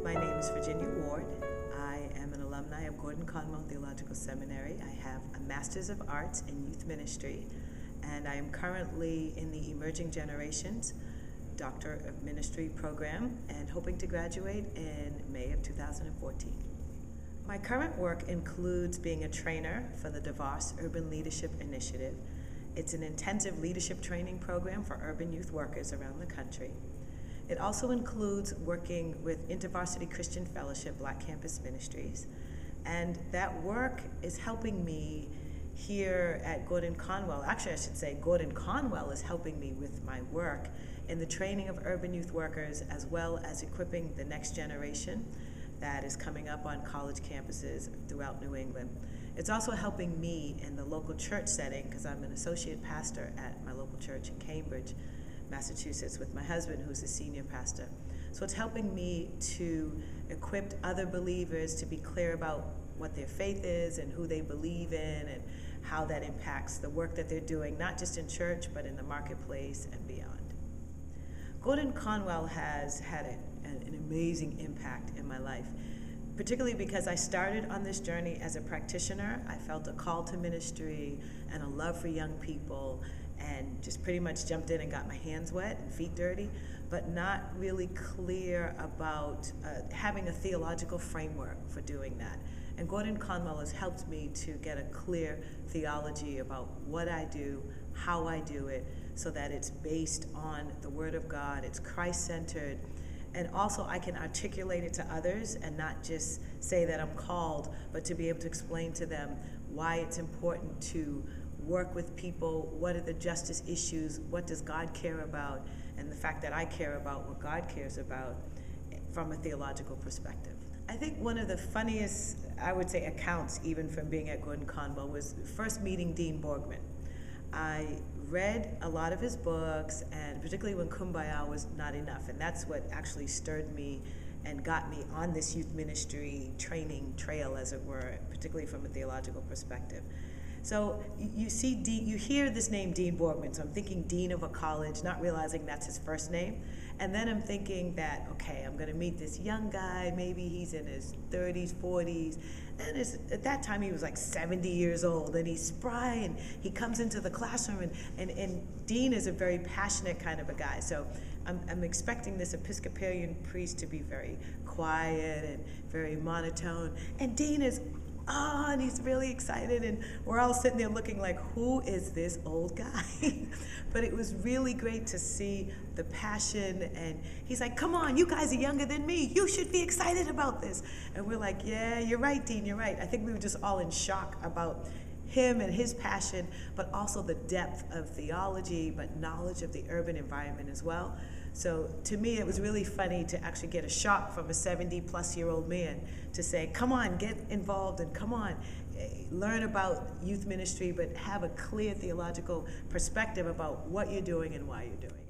My name is Virginia Ward. I am an alumni of Gordon-Conwell Theological Seminary. I have a Master's of Arts in Youth Ministry, and I am currently in the Emerging Generations Doctor of Ministry program and hoping to graduate in May of 2014. My current work includes being a trainer for the DeVos Urban Leadership Initiative. It's an intensive leadership training program for urban youth workers around the country. It also includes working with InterVarsity Christian Fellowship Black Campus Ministries, and that work is helping me here at Gordon-Conwell. Actually, I should say Gordon-Conwell is helping me with my work in the training of urban youth workers, as well as equipping the next generation that is coming up on college campuses throughout New England. It's also helping me in the local church setting, because I'm an associate pastor at my local church in Cambridge, Massachusetts, with my husband, who's a senior pastor. So it's helping me to equip other believers to be clear about what their faith is and who they believe in and how that impacts the work that they're doing, not just in church, but in the marketplace and beyond. Gordon-Conwell has had an amazing impact in my life, particularly because I started on this journey as a practitioner. I felt a call to ministry and a love for young people, and just pretty much jumped in and got my hands wet and feet dirty, but not really clear about having a theological framework for doing that. And Gordon-Conwell has helped me to get a clear theology about what I do, how I do it, so that it's based on the Word of God, it's Christ-centered, and also I can articulate it to others and not just say that I'm called, but to be able to explain to them why it's important to work with people, what are the justice issues, what does God care about, and the fact that I care about what God cares about from a theological perspective. I think one of the funniest, I would say, accounts even from being at Gordon-Conwell was first meeting Dean Borgman. I read a lot of his books, and particularly when Kumbaya was not enough, and that's what actually stirred me and got me on this youth ministry training trail, as it were, particularly from a theological perspective. So you hear this name, Dean Borgman, so I'm thinking dean of a college, not realizing that's his first name. And then I'm thinking that, okay, I'm gonna meet this young guy, maybe he's in his 30s, 40s, and at that time he was like 70 years old, and he's spry, and he comes into the classroom, and Dean is a very passionate kind of a guy. So I'm expecting this Episcopalian priest to be very quiet and very monotone, and Dean is and he's really excited, and we're all sitting there looking like, who is this old guy? But it was really great to see the passion, and he's like, come on, you guys are younger than me, you should be excited about this. And we're like, yeah, you're right, Dean, you're right. I think we were just all in shock about him and his passion, but also the depth of theology, but knowledge of the urban environment as well. So to me, it was really funny to actually get a shock from a 70-plus-year-old man to say, come on, get involved, and come on, learn about youth ministry, but have a clear theological perspective about what you're doing and why you're doing it.